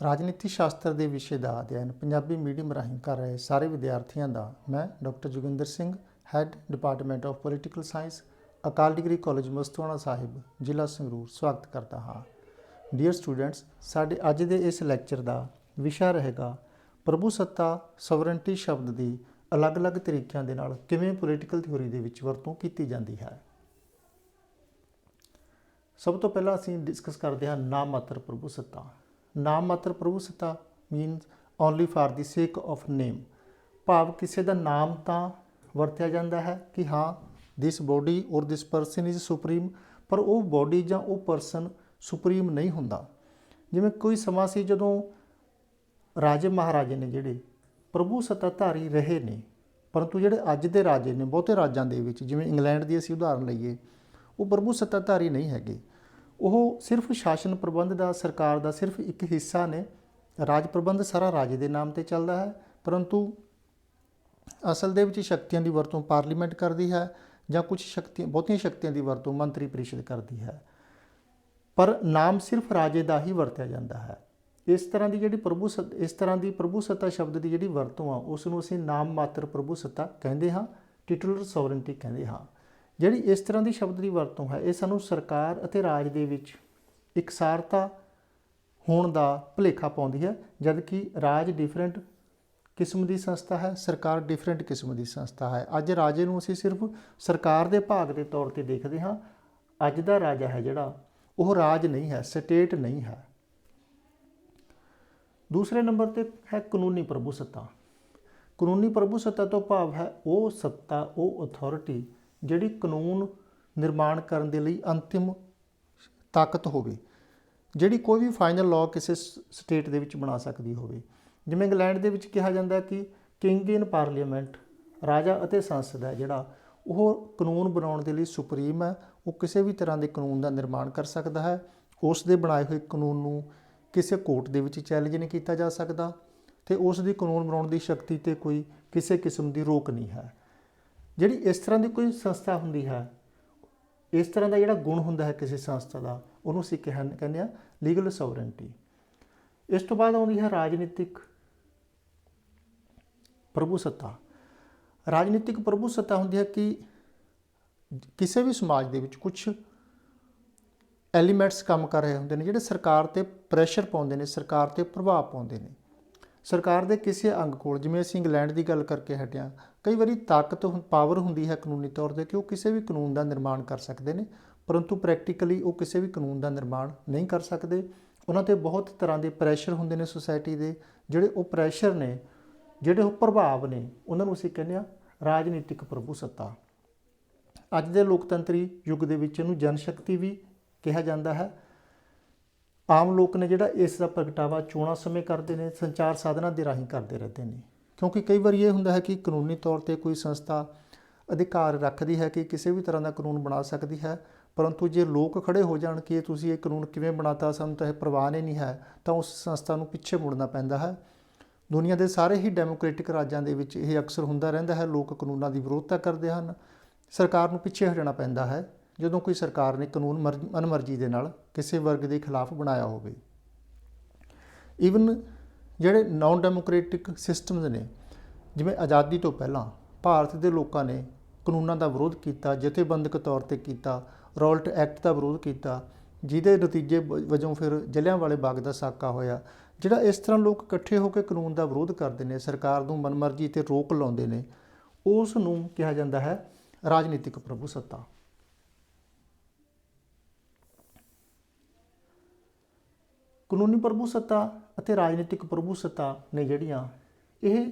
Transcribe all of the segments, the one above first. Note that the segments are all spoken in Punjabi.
ਰਾਜਨੀਤੀ ਸ਼ਾਸਤਰ ਦੇ ਵਿਸ਼ੇ ਦਾ ਅਧਿਐਨ ਪੰਜਾਬੀ ਮੀਡੀਅਮ ਰਾਹੀਂ ਕਰ ਰਹੇ ਸਾਰੇ ਵਿਦਿਆਰਥੀਆਂ ਦਾ ਮੈਂ doctor Joginder Singh, head department of political science, Akal degree college Mastuana ਸਾਹਿਬ, ਜ਼ਿਲ੍ਹਾ ਸੰਗਰੂਰ ਸਵਾਗਤ ਕਰਦਾ ਹਾਂ। ਡੀਅਰ ਸਟੂਡੈਂਟਸ, ਸਾਡੇ ਅੱਜ ਦੇ ਇਸ ਲੈਕਚਰ ਦਾ ਵਿਸ਼ਾ ਰਹੇਗਾ ਪ੍ਰਭੂ ਸੱਤਾ ਸੋਵਰਨਟੀ ਸ਼ਬਦ ਦੀ ਅਲੱਗ-ਅਲੱਗ ਤਰੀਕਿਆਂ ਦੇ ਨਾਲ ਕਿਵੇਂ ਪੋਲੀਟੀਕਲ ਥਿਊਰੀ ਦੇ ਵਿੱਚ ਵਰਤੋਂ ਕੀਤੀ ਜਾਂਦੀ ਹੈ। ਸਭ ਤੋਂ ਪਹਿਲਾਂ ਅਸੀਂ ਡਿਸਕਸ ਕਰਦੇ ਹਾਂ ਨਾਮ ਮਾਤਰ ਪ੍ਰਭੂ ਸੱਤਾ। ਨਾਮ ਮਾਤਰ ਪ੍ਰਭੂ ਸੱਤਾ ਮੀਨਸ ਓਨਲੀ ਫਾਰ ਦੀ ਸੇਕ ਆਫ ਨੇਮ, ਭਾਵ ਕਿਸੇ ਦਾ ਨਾਮ ਤਾਂ ਵਰਤਿਆ ਜਾਂਦਾ ਹੈ ਕਿ ਹਾਂ ਦਿਸ ਬੋਡੀ ਔਰ ਦਿਸ ਪਰਸਨ ਇਜ਼ ਸੁਪਰੀਮ, ਪਰ ਉਹ ਬੋਡੀ ਜਾਂ ਉਹ ਪਰਸਨ ਸੁਪਰੀਮ ਨਹੀਂ ਹੁੰਦਾ। ਜਿਵੇਂ ਕੋਈ ਸਮਾਂ ਸੀ ਜਦੋਂ ਰਾਜੇ ਮਹਾਰਾਜੇ ਨੇ ਜਿਹੜੇ ਪ੍ਰਭੂ ਸੱਤਾਧਾਰੀ ਰਹੇ ਨੇ, ਪਰੰਤੂ ਜਿਹੜੇ ਅੱਜ ਦੇ ਰਾਜੇ ਨੇ ਬਹੁਤੇ ਰਾਜਾਂ ਦੇ ਵਿੱਚ, ਜਿਵੇਂ ਇੰਗਲੈਂਡ ਦੀ ਅਸੀਂ ਉਦਾਹਰਨ ਲਈਏ, ਉਹ ਪ੍ਰਭੂ ਸੱਤਾਧਾਰੀ ਨਹੀਂ ਹੈਗੇ। ਉਹ ਸਿਰਫ ਸ਼ਾਸਨ ਪ੍ਰਬੰਧ ਦਾ, ਸਰਕਾਰ ਦਾ ਸਿਰਫ ਇੱਕ ਹਿੱਸਾ ਨੇ। ਰਾਜ ਪ੍ਰਬੰਧ ਸਾਰਾ ਰਾਜੇ ਦੇ ਨਾਮ ਤੇ ਚੱਲਦਾ ਹੈ, ਪਰੰਤੂ ਅਸਲ ਦੇ ਵਿੱਚ ਸ਼ਕਤੀਆਂ ਦੀ ਵਰਤੋਂ ਪਾਰਲੀਮੈਂਟ ਕਰਦੀ ਹੈ ਜਾਂ ਕੁਝ ਸ਼ਕਤੀਆਂ, ਬਹੁਤੀਆਂ ਸ਼ਕਤੀਆਂ ਦੀ ਵਰਤੋਂ ਮੰਤਰੀ ਪ੍ਰੀਸ਼ਦ ਕਰਦੀ ਹੈ, ਪਰ ਨਾਮ ਸਿਰਫ ਰਾਜੇ ਦਾ ਹੀ ਵਰਤਿਆ ਜਾਂਦਾ ਹੈ। ਇਸ ਤਰ੍ਹਾਂ ਦੀ ਪ੍ਰਭੂ ਸੱਤਾ ਸ਼ਬਦ ਦੀ ਜਿਹੜੀ ਵਰਤੋਂ ਆ ਉਸ ਨੂੰ ਅਸੀਂ ਨਾਮ ਮਾਤਰ ਪ੍ਰਭੂ ਸੱਤਾ ਕਹਿੰਦੇ ਹਾਂ, ਟਿਟੂਲਰ ਸੋਵਰਨਟੀ ਕਹਿੰਦੇ ਹਾਂ। ਜਿਹੜੀ ਇਸ ਤਰ੍ਹਾਂ ਦੀ ਸ਼ਬਦ ਦੀ ਵਰਤੋਂ ਹੈ ਇਹ ਸਾਨੂੰ ਸਰਕਾਰ ਅਤੇ ਰਾਜ ਦੇ ਵਿੱਚ ਇਕਸਾਰਤਾ ਹੋਣ ਦਾ ਭੁਲੇਖਾ ਪਾਉਂਦੀ ਹੈ, ਜਦ ਕਿ ਰਾਜ ਡਿਫਰੈਂਟ ਕਿਸਮ ਦੀ ਸੰਸਥਾ ਹੈ, ਸਰਕਾਰ ਡਿਫਰੈਂਟ ਕਿਸਮ ਦੀ ਸੰਸਥਾ ਹੈ। ਅੱਜ ਰਾਜੇ ਨੂੰ ਅਸੀਂ ਸਿਰਫ ਸਰਕਾਰ ਦੇ ਭਾਗ ਦੇ ਤੌਰ ਤੇ ਦੇਖਦੇ ਹਾਂ। ਅੱਜ ਦਾ ਰਾਜਾ ਹੈ ਜਿਹੜਾ ਉਹ ਰਾਜ ਨਹੀਂ ਹੈ, ਸਟੇਟ ਨਹੀਂ ਹੈ। ਦੂਸਰੇ ਨੰਬਰ ਤੇ ਹੈ ਕਾਨੂੰਨੀ ਪ੍ਰਭੂ ਸੱਤਾ। ਕਾਨੂੰਨੀ ਪ੍ਰਭੂ ਸੱਤਾ ਤੋਂ ਭਾਵ ਹੈ ਉਹ ਸੱਤਾ, ਉਹ ਅਥਾਰਟੀ ਜਿਹੜੀ ਕਾਨੂੰਨ ਨਿਰਮਾਣ ਕਰਨ ਦੇ ਲਈ ਅੰਤਿਮ ਤਾਕਤ ਹੋਵੇ, ਜਿਹੜੀ ਕੋਈ ਵੀ ਫਾਈਨਲ ਲਾਅ ਕਿਸੇ ਸਟੇਟ ਦੇ ਵਿੱਚ ਬਣਾ ਸਕਦੀ ਹੋਵੇ। ਜਿਵੇਂ ਇੰਗਲੈਂਡ ਦੇ ਵਿੱਚ ਕਿਹਾ ਜਾਂਦਾ ਕਿ ਕਿੰਗ ਇਨ ਪਾਰਲੀਮੈਂਟ, ਰਾਜਾ ਅਤੇ ਸੰਸਦ ਹੈ ਜਿਹੜਾ ਉਹ ਕਾਨੂੰਨ ਬਣਾਉਣ ਦੇ ਲਈ ਸੁਪਰੀਮ ਹੈ। ਉਹ ਕਿਸੇ ਵੀ ਤਰ੍ਹਾਂ ਦੇ ਕਾਨੂੰਨ ਦਾ ਨਿਰਮਾਣ ਕਰ ਸਕਦਾ ਹੈ। ਉਸ ਦੇ ਬਣਾਏ ਹੋਏ ਕਾਨੂੰਨ ਨੂੰ ਕਿਸੇ ਕੋਰਟ ਦੇ ਵਿੱਚ ਚੈਲੰਜ ਨਹੀਂ ਕੀਤਾ ਜਾ ਸਕਦਾ ਅਤੇ ਉਸ ਦੀ ਕਾਨੂੰਨ ਬਣਾਉਣ ਦੀ ਸ਼ਕਤੀ 'ਤੇ ਕੋਈ ਕਿਸੇ ਕਿਸਮ ਦੀ ਰੋਕ ਨਹੀਂ ਹੈ। ਜਿਹੜੀ ਇਸ ਤਰ੍ਹਾਂ ਦੀ ਕੋਈ ਸੰਸਥਾ ਹੁੰਦੀ ਹੈ, ਇਸ ਤਰ੍ਹਾਂ ਦਾ ਜਿਹੜਾ ਗੁਣ ਹੁੰਦਾ ਹੈ ਕਿਸੇ ਸੰਸਥਾ ਦਾ, ਉਹਨੂੰ ਅਸੀਂ ਕਹਿੰਦੇ ਹਾਂ ਲੀਗਲ ਸੋਵਰਨਟੀ। ਇਸ ਤੋਂ ਬਾਅਦ ਆਉਂਦੀ ਹੈ ਰਾਜਨੀਤਿਕ ਪ੍ਰਭੂ ਸੱਤਾ। ਰਾਜਨੀਤਿਕ ਪ੍ਰਭੂ ਸੱਤਾ ਹੁੰਦੀ ਹੈ ਕਿ ਕਿਸੇ ਵੀ ਸਮਾਜ ਦੇ ਵਿੱਚ ਕੁਛ ਐਲੀਮੈਂਟਸ ਕੰਮ ਕਰ ਰਹੇ ਹੁੰਦੇ ਨੇ ਜਿਹੜੇ ਸਰਕਾਰ 'ਤੇ ਪ੍ਰੈਸ਼ਰ ਪਾਉਂਦੇ ਨੇ, ਸਰਕਾਰ 'ਤੇ ਪ੍ਰਭਾਵ ਪਾਉਂਦੇ ਨੇ। ਸਰਕਾਰ ਦੇ ਕਿਸੇ ਅੰਗ ਕੋਲ, ਜਿਵੇਂ ਅਸੀਂ ਇੰਗਲੈਂਡ ਦੀ ਗੱਲ ਕਰਕੇ ਹਟਿਆ, ਕਈ ਵਾਰੀ ਪਾਵਰ ਹੁੰਦੀ ਹੈ ਕਾਨੂੰਨੀ ਤੌਰ 'ਤੇ ਕਿ ਉਹ ਕਿਸੇ ਵੀ ਕਾਨੂੰਨ ਦਾ ਨਿਰਮਾਣ ਕਰ ਸਕਦੇ ਨੇ, ਪਰੰਤੂ ਪ੍ਰੈਕਟੀਕਲੀ ਉਹ ਕਿਸੇ ਵੀ ਕਾਨੂੰਨ ਦਾ ਨਿਰਮਾਣ ਨਹੀਂ ਕਰ ਸਕਦੇ। ਉਹਨਾਂ 'ਤੇ ਬਹੁਤ ਤਰ੍ਹਾਂ ਦੇ ਪ੍ਰੈਸ਼ਰ ਹੁੰਦੇ ਨੇ ਸੋਸਾਇਟੀ ਦੇ। ਜਿਹੜੇ ਉਹ ਪ੍ਰੈਸ਼ਰ ਨੇ, ਜਿਹੜੇ ਉਹ ਪ੍ਰਭਾਵ ਨੇ, ਉਹਨਾਂ ਨੂੰ ਅਸੀਂ ਕਹਿੰਦੇ ਹਾਂ ਰਾਜਨੀਤਿਕ ਪ੍ਰਭੂ ਸੱਤਾ। ਅੱਜ ਦੇ ਲੋਕਤੰਤਰੀ ਯੁੱਗ ਦੇ ਵਿੱਚ ਇਹਨੂੰ ਜਨ ਸ਼ਕਤੀ ਵੀ ਕਿਹਾ ਜਾਂਦਾ ਹੈ। ਆਮ ਲੋਕ ਨੇ ਜਿਹੜਾ ਇਸ ਦਾ ਪ੍ਰਗਟਾਵਾ ਚੋਣਾਂ ਸਮੇਂ ਕਰਦੇ ਨੇ, ਸੰਚਾਰ ਸਾਧਨਾਂ ਦੇ ਰਾਹੀਂ ਕਰਦੇ ਰਹਿੰਦੇ ਨੇ, ਕਿਉਂਕਿ ਕਈ ਵਾਰੀ ਇਹ ਹੁੰਦਾ ਹੈ ਕਿ ਕਾਨੂੰਨੀ ਤੌਰ 'ਤੇ ਕੋਈ ਸੰਸਥਾ ਅਧਿਕਾਰ ਰੱਖਦੀ ਹੈ ਕਿ ਕਿਸੇ ਵੀ ਤਰ੍ਹਾਂ ਦਾ ਕਾਨੂੰਨ ਬਣਾ ਸਕਦੀ ਹੈ, ਪਰੰਤੂ ਜੇ ਲੋਕ ਖੜੇ ਹੋ ਜਾਣ ਕਿ ਤੁਸੀਂ ਇਹ ਕਾਨੂੰਨ ਕਿਵੇਂ ਬਣਾਤਾ, ਸਾਨੂੰ ਤਾਂ ਇਹ ਪ੍ਰਵਾਹ ਨਹੀਂ ਹੈ, ਤਾਂ ਉਸ ਸੰਸਥਾ ਨੂੰ ਪਿੱਛੇ ਮੁੜਨਾ ਪੈਂਦਾ ਹੈ। ਦੁਨੀਆ ਦੇ ਸਾਰੇ ਹੀ ਡੈਮੋਕ੍ਰੈਟਿਕ ਰਾਜਾਂ ਦੇ ਵਿੱਚ ਇਹ ਅਕਸਰ ਹੁੰਦਾ ਰਹਿੰਦਾ ਹੈ। ਲੋਕ ਕਾਨੂੰਨਾਂ ਦੀ ਵਿਰੋਧਤਾ ਕਰਦੇ ਹਨ, ਸਰਕਾਰ ਨੂੰ ਪਿੱਛੇ ਹਟਣਾ ਪੈਂਦਾ ਹੈ ਜਦੋਂ ਕੋਈ ਸਰਕਾਰ ਨੇ ਕਾਨੂੰਨ ਮਨਮਰਜ਼ੀ ਦੇ ਨਾਲ ਕਿਸੇ ਵਰਗ ਦੇ ਖਿਲਾਫ ਬਣਾਇਆ ਹੋਵੇ। ਈਵਨ ਜਿਹੜੇ ਨਾਨ ਡੈਮੋਕ੍ਰੈਟਿਕ ਸਿਸਟਮਸ ਨੇ, ਜਿਵੇਂ ਆਜ਼ਾਦੀ ਤੋਂ ਪਹਿਲਾਂ ਭਾਰਤ ਦੇ ਲੋਕਾਂ ਨੇ ਕਾਨੂੰਨਾਂ ਦਾ ਵਿਰੋਧ ਕੀਤਾ, ਜਥੇਬੰਦਕ ਤੌਰ 'ਤੇ ਕੀਤਾ, ਰੌਲਟ ਐਕਟ ਦਾ ਵਿਰੋਧ ਕੀਤਾ, ਜਿਹਦੇ ਨਤੀਜੇ ਵਜੋਂ ਫਿਰ ਜਲਿਆਂਵਾਲੇ ਬਾਗ ਦਾ ਸਾਕਾ ਹੋਇਆ। ਜਿਹੜਾ ਇਸ ਤਰ੍ਹਾਂ ਲੋਕ ਇਕੱਠੇ ਹੋ ਕੇ ਕਾਨੂੰਨ ਦਾ ਵਿਰੋਧ ਕਰਦੇ ਨੇ, ਸਰਕਾਰ ਨੂੰ ਮਨਮਰਜ਼ੀ 'ਤੇ ਰੋਕ ਲਾਉਂਦੇ ਨੇ, ਉਸ ਨੂੰ ਕਿਹਾ ਜਾਂਦਾ ਹੈ ਰਾਜਨੀਤਿਕ ਪ੍ਰਭੂ ਸੱਤਾ। ਕਾਨੂੰਨੀ ਪ੍ਰਭੂ ਸੱਤਾ ਅਤੇ ਰਾਜਨੀਤਿਕ ਪ੍ਰਭੂ ਸੱਤਾ ਨੇ ਜਿਹੜੀਆਂ, ਇਹ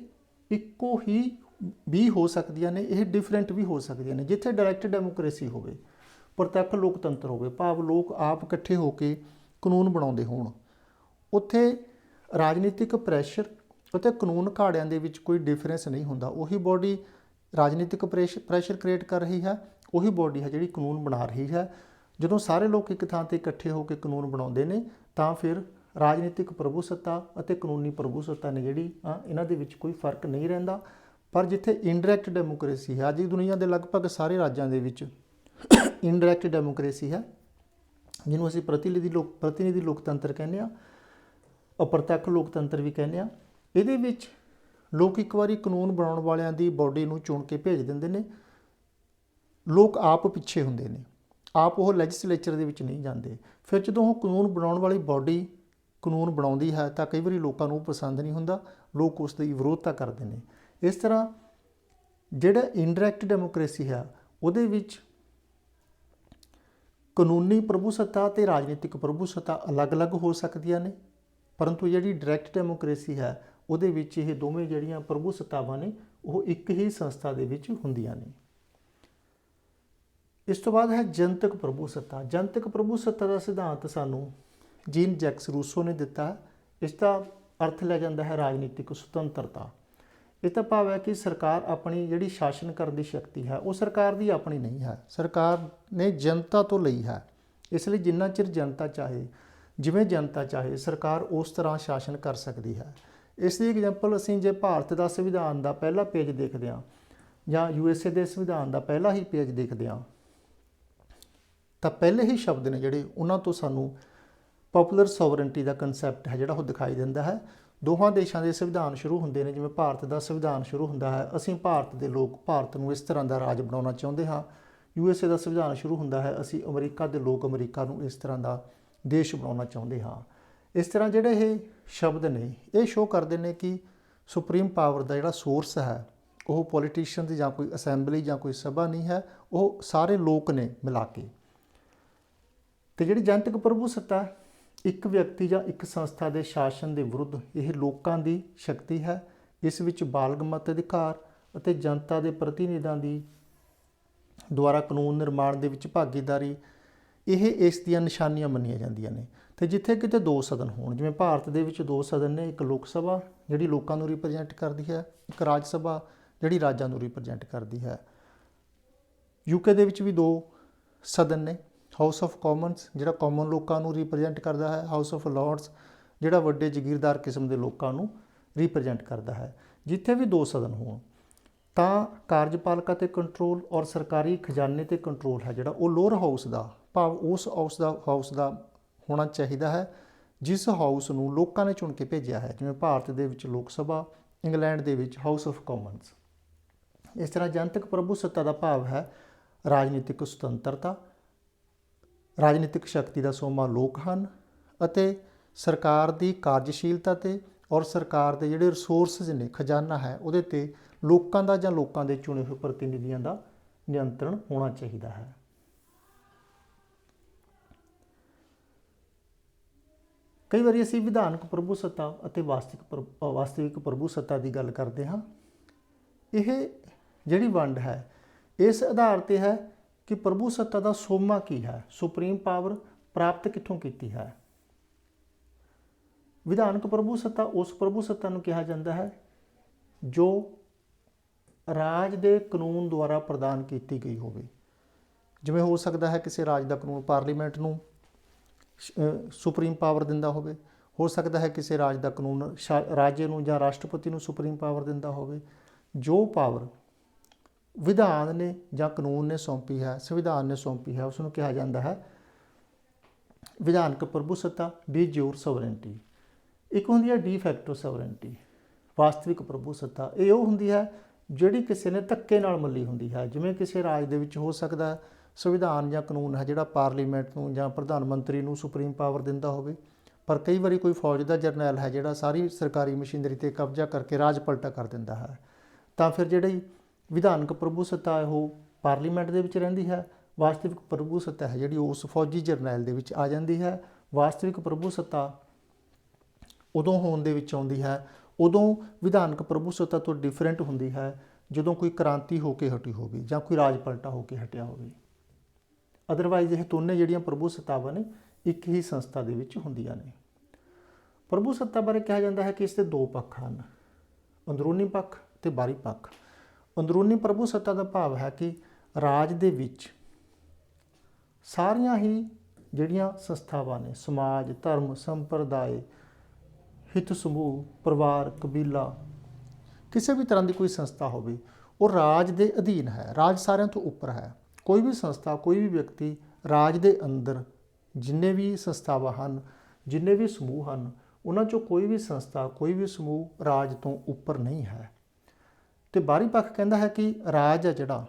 ਇੱਕੋ ਹੀ ਵੀ ਹੋ ਸਕਦੀਆਂ ਨੇ, ਇਹ ਡਿਫਰੈਂਟ ਵੀ ਹੋ ਸਕਦੀਆਂ ਨੇ। ਜਿੱਥੇ ਡਾਇਰੈਕਟ ਡੈਮੋਕ੍ਰੇਸੀ ਹੋਵੇ, ਪ੍ਰਤੱਖ ਲੋਕਤੰਤਰ ਹੋਵੇ, ਭਾਵ ਲੋਕ ਆਪ ਇਕੱਠੇ ਹੋ ਕੇ ਕਾਨੂੰਨ ਬਣਾਉਂਦੇ ਹੋਣ, ਉੱਥੇ ਰਾਜਨੀਤਿਕ ਪ੍ਰੈਸ਼ਰ ਅਤੇ ਕਾਨੂੰਨ ਘਾੜਿਆਂ ਦੇ ਵਿੱਚ ਕੋਈ ਡਿਫਰੈਂਸ ਨਹੀਂ ਹੁੰਦਾ। ਉਹੀ ਬੋਡੀ ਰਾਜਨੀਤਿਕ ਪ੍ਰੈਸ਼ਰ ਕ੍ਰੀਏਟ ਕਰ ਰਹੀ ਹੈ, ਉਹੀ ਬੋਡੀ ਹੈ ਜਿਹੜੀ ਕਾਨੂੰਨ ਬਣਾ ਰਹੀ ਹੈ। ਜਦੋਂ ਸਾਰੇ ਲੋਕ ਇੱਕ ਥਾਂ 'ਤੇ ਇਕੱਠੇ ਹੋ ਕੇ ਕਾਨੂੰਨ ਬਣਾਉਂਦੇ ਨੇ ਤਾਂ ਫਿਰ ਰਾਜਨੀਤਿਕ ਪ੍ਰਭੂ ਸੱਤਾ ਅਤੇ ਕਾਨੂੰਨੀ ਪ੍ਰਭੂ ਸੱਤਾ ਨੇ ਜਿਹੜੀ ਇਹਨਾਂ ਦੇ ਵਿੱਚ ਕੋਈ ਫਰਕ ਨਹੀਂ ਰਹਿੰਦਾ। ਪਰ ਜਿੱਥੇ ਇਨਡਾਇਰੈਕਟ ਡੈਮੋਕ੍ਰੇਸੀ ਹੈ, ਅੱਜ ਦੀ ਦੁਨੀਆ ਦੇ ਲਗਭਗ ਸਾਰੇ ਰਾਜਾਂ ਦੇ ਵਿੱਚ ਇਨਡਾਇਰੈਕਟ ਡੈਮੋਕ੍ਰੇਸੀ ਹੈ, ਜਿਹਨੂੰ ਅਸੀਂ ਪ੍ਰਤੀਨਿਧੀ ਲੋਕਤੰਤਰ ਕਹਿੰਦੇ ਹਾਂ। ਅਪ੍ਰਤੱਖ ਲੋਕਤੰਤਰ ਵੀ ਕਹਿੰਦੇ ਆ। ਇਹਦੇ ਵਿੱਚ ਲੋਕ ਇੱਕ ਵਾਰੀ ਕਾਨੂੰਨ ਬਣਾਉਣ ਵਾਲਿਆਂ ਦੀ ਬਾਡੀ ਨੂੰ ਚੁਣ ਕੇ ਭੇਜ ਦਿੰਦੇ ਨੇ, ਲੋਕ ਆਪ ਪਿੱਛੇ ਹੁੰਦੇ ਨੇ, ਆਪ ਉਹ ਲੈਜਿਸਲੇਚਰ ਦੇ ਵਿੱਚ ਨਹੀਂ ਜਾਂਦੇ। ਫਿਰ ਜਦੋਂ ਉਹ ਕਾਨੂੰਨ ਬਣਾਉਣ ਵਾਲੀ ਬਾਡੀ ਕਾਨੂੰਨ ਬਣਾਉਂਦੀ ਹੈ ਤਾਂ ਕਈ ਵਾਰੀ ਲੋਕਾਂ ਨੂੰ ਪਸੰਦ ਨਹੀਂ ਹੁੰਦਾ, ਲੋਕ ਉਸ ਦੀ ਵਿਰੋਧਤਾ ਕਰਦੇ ਨੇ। ਇਸ ਤਰ੍ਹਾਂ ਜਿਹੜਾ ਇਨਡਾਇਰੈਕਟ ਡੈਮੋਕ੍ਰੇਸੀ ਹੈ ਉਹਦੇ ਵਿੱਚ ਕਾਨੂੰਨੀ ਪ੍ਰਭੂਸੱਤਾ ਅਤੇ ਰਾਜਨੀਤਿਕ ਪ੍ਰਭੂਸੱਤਾ ਅਲੱਗ-ਅਲੱਗ ਹੋ ਸਕਦੀਆਂ ਨੇ, ਪਰੰਤੂ ਜਿਹੜੀ ਡਾਇਰੈਕਟ ਡੈਮੋਕ੍ਰੇਸੀ ਹੈ ਉਹਦੇ ਵਿੱਚ ਇਹ ਦੋਵੇਂ ਜਿਹੜੀਆਂ ਪ੍ਰਭੂਸੱਤਾਵਾਂ ਨੇ ਉਹ ਇੱਕ ਹੀ ਸੰਸਥਾ ਦੇ ਵਿੱਚ ਹੁੰਦੀਆਂ ਨੇ। ਇਸ ਤੋਂ ਬਾਅਦ ਹੈ ਜਨਤਕ ਪ੍ਰਭੂਸੱਤਾ। ਜਨਤਕ ਪ੍ਰਭੂਸੱਤਾ ਦਾ ਸਿਧਾਂਤ ਸਾਨੂੰ ਜੀਨ ਜੈਕਸ ਰੂਸੋ ਨੇ ਦਿੱਤਾ ਹੈ। ਇਸ ਦਾ ਅਰਥ ਲਿਆ ਜਾਂਦਾ ਹੈ ਰਾਜਨੀਤਿਕ ਸੁਤੰਤਰਤਾ। ਇਹ ਤਾਂ ਭਾਵ ਹੈ ਕਿ ਸਰਕਾਰ ਆਪਣੀ ਜਿਹੜੀ ਸ਼ਾਸਨ ਕਰਨ ਦੀ ਸ਼ਕਤੀ ਹੈ ਉਹ ਸਰਕਾਰ ਦੀ ਆਪਣੀ ਨਹੀਂ ਹੈ, ਸਰਕਾਰ ਨੇ ਜਨਤਾ ਤੋਂ ਲਈ ਹੈ। ਇਸ ਲਈ ਜਿੰਨਾ ਚਿਰ ਜਨਤਾ ਚਾਹੇ, ਜਿਵੇਂ ਜਨਤਾ ਚਾਹੇ, ਸਰਕਾਰ ਉਸ ਤਰ੍ਹਾਂ ਸ਼ਾਸਨ ਕਰ ਸਕਦੀ ਹੈ। ਇਸ ਦੀ ਐਗਜ਼ਾਮਪਲ ਅਸੀਂ ਜੇ ਭਾਰਤ ਦਾ ਸੰਵਿਧਾਨ ਦਾ ਪਹਿਲਾ ਪੇਜ ਦੇਖਦੇ ਹਾਂ ਜਾਂ USA ਦੇ ਸੰਵਿਧਾਨ ਦਾ ਪਹਿਲਾ ਹੀ ਪੇਜ ਦੇਖਦੇ ਹਾਂ ਤਾਂ ਪਹਿਲੇ ਹੀ ਸ਼ਬਦ ਨੇ ਜਿਹੜੇ ਉਹਨਾਂ ਤੋਂ ਸਾਨੂੰ ਪੋਪੂਲਰ ਸੋਵਰਨਟੀ ਦਾ ਕਨਸੈਪਟ ਹੈ ਜਿਹੜਾ ਉਹ ਦਿਖਾਈ ਦਿੰਦਾ ਹੈ। ਦੋਹਾਂ ਦੇਸ਼ਾਂ ਦੇ ਸੰਵਿਧਾਨ ਸ਼ੁਰੂ ਹੁੰਦੇ ਨੇ। ਜਿਵੇਂ ਭਾਰਤ ਦਾ ਸੰਵਿਧਾਨ ਸ਼ੁਰੂ ਹੁੰਦਾ ਹੈ, ਅਸੀਂ ਭਾਰਤ ਦੇ ਲੋਕ ਭਾਰਤ ਨੂੰ ਇਸ ਤਰ੍ਹਾਂ ਦਾ ਰਾਜ ਬਣਾਉਣਾ ਚਾਹੁੰਦੇ ਹਾਂ। USA ਦਾ ਸੰਵਿਧਾਨ ਸ਼ੁਰੂ ਹੁੰਦਾ ਹੈ, ਅਸੀਂ ਅਮਰੀਕਾ ਦੇ ਲੋਕ ਅਮਰੀਕਾ ਨੂੰ ਇਸ ਤਰ੍ਹਾਂ ਦਾ ਦੇਸ਼ ਬਣਾਉਣਾ ਚਾਹੁੰਦੇ ਹਾਂ। ਇਸ ਤਰ੍ਹਾਂ ਜਿਹੜੇ ਇਹ ਸ਼ਬਦ ਨੇ ਇਹ ਸ਼ੋਅ ਕਰਦੇ ਨੇ ਕਿ ਸੁਪਰੀਮ ਪਾਵਰ ਦਾ ਜਿਹੜਾ ਸੋਰਸ ਹੈ ਉਹ ਪੋਲੀਟੀਸ਼ੀਅਨ ਦੀ ਜਾਂ ਕੋਈ ਅਸੈਂਬਲੀ ਜਾਂ ਕੋਈ ਸਭਾ ਨਹੀਂ ਹੈ, ਉਹ ਸਾਰੇ ਲੋਕ ਨੇ ਮਿਲਾ ਕੇ। ਅਤੇ ਜਿਹੜੀ ਜਨਤਕ ਪ੍ਰਭੂਸੱਤਾ ਇੱਕ ਵਿਅਕਤੀ ਜਾਂ ਇੱਕ ਸੰਸਥਾ ਦੇ ਸ਼ਾਸਨ ਦੇ ਵਿਰੁੱਧ ਇਹ ਲੋਕਾਂ ਦੀ ਸ਼ਕਤੀ ਹੈ। ਇਸ ਵਿੱਚ ਬਾਲਗ ਮਤ ਅਧਿਕਾਰ ਅਤੇ ਜਨਤਾ ਦੇ ਪ੍ਰਤੀਨਿਧਾਂ ਦੀ ਦੁਆਰਾ ਕਾਨੂੰਨ ਨਿਰਮਾਣ ਦੇ ਵਿੱਚ ਭਾਗੀਦਾਰੀ ਇਹ ਇਸ ਦੀਆਂ ਨਿਸ਼ਾਨੀਆਂ ਮੰਨੀਆਂ ਜਾਂਦੀਆਂ ਨੇ। ਅਤੇ ਜਿੱਥੇ ਕਿਤੇ ਦੋ ਸਦਨ ਹੋਣ, ਜਿਵੇਂ ਭਾਰਤ ਦੇ ਵਿੱਚ ਦੋ ਸਦਨ ਨੇ, ਇੱਕ ਲੋਕ ਸਭਾ ਜਿਹੜੀ ਲੋਕਾਂ ਨੂੰ ਰਿਪਰੈਜ਼ੈਂਟ ਕਰਦੀ ਹੈ, ਇੱਕ ਰਾਜ ਸਭਾ ਜਿਹੜੀ ਰਾਜਾਂ ਨੂੰ ਰਿਪਰੈਜ਼ੈਂਟ ਕਰਦੀ ਹੈ। UK ਦੇ ਵਿੱਚ ਵੀ ਦੋ ਸਦਨ ਨੇ, ਹਾਊਸ ਆਫ ਕਾਮਨਸ ਜਿਹੜਾ ਕਾਮਨ ਲੋਕਾਂ ਨੂੰ ਰਿਪਰੈਜ਼ੈਂਟ ਕਰਦਾ ਹੈ, ਹਾਊਸ ਆਫ ਲਾਰਡਸ ਜਿਹੜਾ ਵੱਡੇ ਜਗੀਰਦਾਰ ਕਿਸਮ ਦੇ ਲੋਕਾਂ ਨੂੰ ਰਿਪਰੈਜ਼ੈਂਟ ਕਰਦਾ ਹੈ। ਜਿੱਥੇ ਵੀ ਦੋ ਸਦਨ ਹੋਣ ਤਾਂ ਕਾਰਜਪਾਲਿਕਾ 'ਤੇ ਕੰਟਰੋਲ ਔਰ ਸਰਕਾਰੀ ਖਜ਼ਾਨੇ 'ਤੇ ਕੰਟਰੋਲ ਹੈ ਜਿਹੜਾ ਉਹ ਲੋਅਰ ਹਾਊਸ ਦਾ, ਭਾਵ ਉਸ ਹਾਊਸ ਦਾ ਹੋਣਾ ਚਾਹੀਦਾ ਹੈ ਜਿਸ ਹਾਊਸ ਨੂੰ ਲੋਕਾਂ ਨੇ ਚੁਣ ਕੇ ਭੇਜਿਆ ਹੈ। ਜਿਵੇਂ ਭਾਰਤ ਦੇ ਵਿੱਚ ਲੋਕ ਸਭਾ, ਇੰਗਲੈਂਡ ਦੇ ਵਿੱਚ ਹਾਊਸ ਆਫ ਕਾਮਨਸ। ਇਸ ਤਰ੍ਹਾਂ ਜਨਤਕ ਪ੍ਰਭੂਸੱਤਾ ਦਾ ਭਾਵ ਹੈ ਰਾਜਨੀਤਿਕ ਸੁਤੰਤਰਤਾ। ਰਾਜਨੀਤਿਕ ਸ਼ਕਤੀ ਦਾ ਸੋਮਾ ਲੋਕ ਹਨ ਅਤੇ ਸਰਕਾਰ ਦੀ ਕਾਰਜਸ਼ੀਲਤਾ 'ਤੇ ਔਰ ਸਰਕਾਰ ਦੇ ਜਿਹੜੇ ਰਿਸੋਰਸਿਸ ਨੇ, ਖਜ਼ਾਨਾ ਹੈ, ਉਹਦੇ 'ਤੇ ਲੋਕਾਂ ਦਾ ਜਾਂ ਲੋਕਾਂ ਦੇ ਚੁਣੇ ਹੋਏ ਪ੍ਰਤੀਨਿਧੀਆਂ ਦਾ ਨਿਯੰਤਰਣ ਹੋਣਾ ਚਾਹੀਦਾ ਹੈ। ਕਈ ਵਾਰੀ ਅਸੀਂ ਵਿਧਾਨਕ ਪ੍ਰਭੂਸੱਤਾ ਅਤੇ ਵਾਸਤਵਿਕ ਪ੍ਰਭੂਸੱਤਾ ਦੀ ਗੱਲ ਕਰਦੇ ਹਾਂ। ਇਹ ਜਿਹੜੀ ਵੰਡ ਹੈ ਇਸ ਆਧਾਰ 'ਤੇ ਹੈ ਕਿ ਪ੍ਰਭੂਸੱਤਾ ਦਾ ਸੋਮਾ ਕੀ ਹੈ, ਸੁਪਰੀਮ ਪਾਵਰ ਪ੍ਰਾਪਤ ਕਿੱਥੋਂ ਕੀਤੀ ਹੈ। ਵਿਧਾਨਕ ਪ੍ਰਭੂਸੱਤਾ ਉਸ ਪ੍ਰਭੂਸੱਤਾ ਨੂੰ ਕਿਹਾ ਜਾਂਦਾ ਹੈ ਜੋ ਰਾਜ ਦੇ ਕਾਨੂੰਨ ਦੁਆਰਾ ਪ੍ਰਦਾਨ ਕੀਤੀ ਗਈ ਹੋਵੇ। ਜਿਵੇਂ ਹੋ ਸਕਦਾ ਹੈ ਕਿਸੇ ਰਾਜ ਦਾ ਕਾਨੂੰਨ ਪਾਰਲੀਮੈਂਟ ਨੂੰ ਸੁਪਰੀਮ ਪਾਵਰ ਦਿੰਦਾ ਹੋਵੇ, ਹੋ ਸਕਦਾ ਹੈ ਕਿਸੇ ਰਾਜ ਦਾ ਕਾਨੂੰਨ ਰਾਜੇ ਨੂੰ ਜਾਂ ਰਾਸ਼ਟਰਪਤੀ ਨੂੰ ਸੁਪਰੀਮ ਪਾਵਰ ਦਿੰਦਾ ਹੋਵੇ। ਜੋ ਪਾਵਰ ਵਿਧਾਨ ਨੇ ਜਾਂ ਕਾਨੂੰਨ ਨੇ ਸੌਂਪੀ ਹੈ, ਸੰਵਿਧਾਨ ਨੇ ਸੌਂਪੀ ਹੈ, ਉਸ ਨੂੰ ਕਿਹਾ ਜਾਂਦਾ ਹੈ ਵਿਧਾਨਕ ਪ੍ਰਭੂਸੱਤਾ, ਡੀ ਜਿਊਰ ਸੋਵਰਨਟੀ। ਇੱਕ ਹੁੰਦੀ ਹੈ ਡੀ ਫੈਕਟੋ ਸੋਵਰਨਟੀ, ਵਾਸਤਵਿਕ ਪ੍ਰਭੂਸੱਤਾ। ਇਹ ਉਹ ਹੁੰਦੀ ਹੈ ਜਿਹੜੀ ਕਿਸੇ ਨੇ ਧੱਕੇ ਨਾਲ ਮੱਲੀ ਹੁੰਦੀ ਹੈ। ਜਿਵੇਂ ਕਿਸੇ ਰਾਜ ਦੇ ਵਿੱਚ ਹੋ ਸਕਦਾ ਸੰਵਿਧਾਨ ਜਾਂ ਕਾਨੂੰਨ ਹੈ ਜਿਹੜਾ ਪਾਰਲੀਮੈਂਟ ਨੂੰ ਜਾਂ ਪ੍ਰਧਾਨ ਮੰਤਰੀ ਨੂੰ ਸੁਪਰੀਮ ਪਾਵਰ ਦਿੰਦਾ ਹੋਵੇ, ਪਰ ਕਈ ਵਾਰੀ ਕੋਈ ਫੌਜ ਦਾ ਜਰਨੈਲ ਹੈ ਜਿਹੜਾ ਸਾਰੀ ਸਰਕਾਰੀ ਮਸ਼ੀਨਰੀ 'ਤੇ ਕਬਜ਼ਾ ਕਰਕੇ ਰਾਜ ਪਲਟਾ ਕਰ ਦਿੰਦਾ ਹੈ, ਤਾਂ ਫਿਰ ਜਿਹੜੀ ਵਿਧਾਨਕ ਪ੍ਰਭੂਸੱਤਾ ਹੈ ਉਹ ਪਾਰਲੀਮੈਂਟ ਦੇ ਵਿੱਚ ਰਹਿੰਦੀ ਹੈ। ਵਾਸਤਵਿਕ ਪ੍ਰਭੂਸੱਤਾ ਹੈ ਜਿਹੜੀ ਉਸ ਫੌਜੀ ਜਰਨੈਲ ਦੇ ਵਿੱਚ ਆ ਜਾਂਦੀ ਹੈ। ਵਾਸਤਵਿਕ ਪ੍ਰਭੂਸੱਤਾ ਉਦੋਂ ਹੋਣ ਦੇ ਵਿੱਚ ਆਉਂਦੀ ਹੈ, ਉਦੋਂ ਵਿਧਾਨਕ ਪ੍ਰਭੂਸੱਤਾ ਤੋਂ ਡਿਫਰੈਂਟ ਹੁੰਦੀ ਹੈ ਜਦੋਂ ਕੋਈ ਕ੍ਰਾਂਤੀ ਹੋ ਕੇ ਹਟੀ ਹੋਵੇ ਜਾਂ ਕੋਈ ਰਾਜ ਪਲਟਾ ਹੋ ਕੇ ਹਟਿਆ ਹੋਵੇ। ਅਦਰਵਾਈਜ਼ ਇਹ ਦੋਨੇ ਜਿਹੜੀਆਂ ਪ੍ਰਭੂਸੱਤਾਵਾਂ ਨੇ ਇੱਕ ਹੀ ਸੰਸਥਾ ਦੇ ਵਿੱਚ ਹੁੰਦੀਆਂ ਨੇ। ਪ੍ਰਭੂਸੱਤਾ ਬਾਰੇ ਕਿਹਾ ਜਾਂਦਾ ਹੈ ਕਿ ਇਸ ਦੇ ਦੋ ਪੱਖ ਹਨ, ਅੰਦਰੂਨੀ ਪੱਖ ਅਤੇ ਬਾਹਰੀ ਪੱਖ। ਅੰਦਰੂਨੀ ਪ੍ਰਭੂਸੱਤਾ ਦਾ ਭਾਵ ਹੈ ਕਿ ਰਾਜ ਦੇ ਵਿੱਚ ਸਾਰੀਆਂ ਹੀ ਜਿਹੜੀਆਂ ਸੰਸਥਾਵਾਂ ਨੇ, ਸਮਾਜ, ਧਰਮ, ਸੰਪਰਦਾਇ, ਹਿੱਤ ਸਮੂਹ, ਪਰਿਵਾਰ, ਕਬੀਲਾ, ਕਿਸੇ ਵੀ ਤਰ੍ਹਾਂ ਦੀ ਕੋਈ ਸੰਸਥਾ ਹੋਵੇ ਉਹ ਰਾਜ ਦੇ ਅਧੀਨ ਹੈ, ਰਾਜ ਸਾਰਿਆਂ ਤੋਂ ਉੱਪਰ ਹੈ। ਕੋਈ ਵੀ ਸੰਸਥਾ, ਕੋਈ ਵੀ ਵਿਅਕਤੀ ਰਾਜ ਦੇ ਅੰਦਰ ਜਿੰਨੇ ਵੀ ਸੰਸਥਾਵਾਂ ਹਨ, ਜਿੰਨੇ ਵੀ ਸਮੂਹ ਹਨ, ਉਹਨਾਂ 'ਚੋਂ ਕੋਈ ਵੀ ਸੰਸਥਾ, ਕੋਈ ਵੀ ਸਮੂਹ ਰਾਜ ਤੋਂ ਉੱਪਰ ਨਹੀਂ ਹੈ। ਤੇ ਬਾਹਰੀ ਪੱਖ ਕਹਿੰਦਾ ਹੈ ਕਿ ਰਾਜ ਹੈ ਜਿਹੜਾ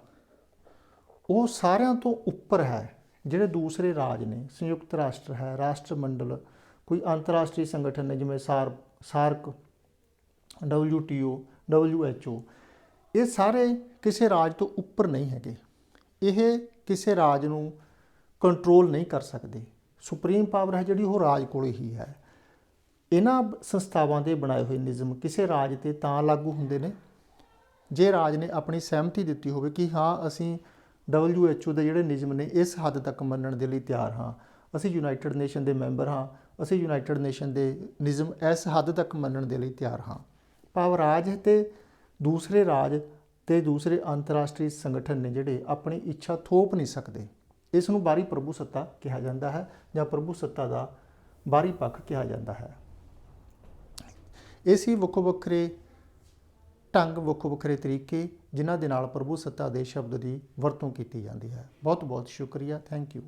ਉਹ ਸਾਰਿਆਂ ਤੋਂ ਉੱਪਰ ਹੈ। ਜਿਹੜੇ ਦੂਸਰੇ ਰਾਜ ਨੇ, ਸੰਯੁਕਤ ਰਾਸ਼ਟਰ ਹੈ, ਰਾਸ਼ਟਰ ਮੰਡਲ, ਕੋਈ ਅੰਤਰਰਾਸ਼ਟਰੀ ਸੰਗਠਨ ਨੇ ਜਿਵੇਂ ਸਾਰਕ, WTO, WHO, ਇਹ ਸਾਰੇ ਕਿਸੇ ਰਾਜ ਤੋਂ ਉੱਪਰ ਨਹੀਂ ਹੈਗੇ। ਇਹ ਕਿਸੇ ਰਾਜ ਨੂੰ ਕੰਟਰੋਲ ਨਹੀਂ ਕਰ ਸਕਦੇ। ਸੁਪਰੀਮ ਪਾਵਰ ਹੈ ਜਿਹੜੀ ਉਹ ਰਾਜ ਕੋਲ ਹੀ ਹੈ। ਇਹਨਾਂ ਸੰਸਥਾਵਾਂ ਦੇ ਬਣਾਏ ਹੋਏ ਨਿਯਮ ਕਿਸੇ ਰਾਜ ਤੇ ਤਾਂ ਲਾਗੂ ਹੁੰਦੇ ਨੇ ਜੇ ਰਾਜ ਨੇ ਆਪਣੀ ਸਹਿਮਤੀ ਦਿੱਤੀ ਹੋਵੇ ਕਿ ਹਾਂ ਅਸੀਂ WHO ਦੇ ਜਿਹੜੇ ਨਿਯਮ ਨੇ ਇਸ ਹੱਦ ਤੱਕ ਮੰਨਣ ਦੇ ਲਈ ਤਿਆਰ ਹਾਂ, ਅਸੀਂ ਯੂਨਾਈਟਿਡ ਨੇਸ਼ਨ ਦੇ ਮੈਂਬਰ ਹਾਂ, ਅਸੀਂ ਯੂਨਾਈਟਿਡ ਨੇਸ਼ਨ ਦੇ ਨਿਯਮ ਇਸ ਹੱਦ ਤੱਕ ਮੰਨਣ ਦੇ ਲਈ ਤਿਆਰ ਹਾਂ। ਭਾਵ ਰਾਜ ਤੇ ਦੂਸਰੇ ਰਾਜ ਤੇ ਦੂਸਰੇ ਅੰਤਰਰਾਸ਼ਟਰੀ ਸੰਗਠਨ ਨੇ ਜਿਹੜੇ ਆਪਣੀ ਇੱਛਾ ਥੋਪ ਨਹੀਂ ਸਕਦੇ। ਇਸ ਨੂੰ ਬਾਹਰੀ ਪ੍ਰਭੂ ਸੱਤਾ ਕਿਹਾ ਜਾਂਦਾ ਹੈ ਜਾਂ ਪ੍ਰਭੂ ਸੱਤਾ ਦਾ ਬਾਹਰੀ ਪੱਖ ਕਿਹਾ ਜਾਂਦਾ ਹੈ। ਇਹ ਸੀ ਵੱਖੋ ਵੱਖਰੇ ਢੰਗ, ਵੱਖੋ ਵੱਖਰੇ ਤਰੀਕੇ ਜਿਨ੍ਹਾਂ ਦੇ ਨਾਲ ਪ੍ਰਭੂ ਸੱਤਾ ਦੇ ਸ਼ਬਦ ਦੀ ਵਰਤੋਂ ਕੀਤੀ ਜਾਂਦੀ ਹੈ। ਬਹੁਤ ਬਹੁਤ ਸ਼ੁਕਰੀਆ। Thank you.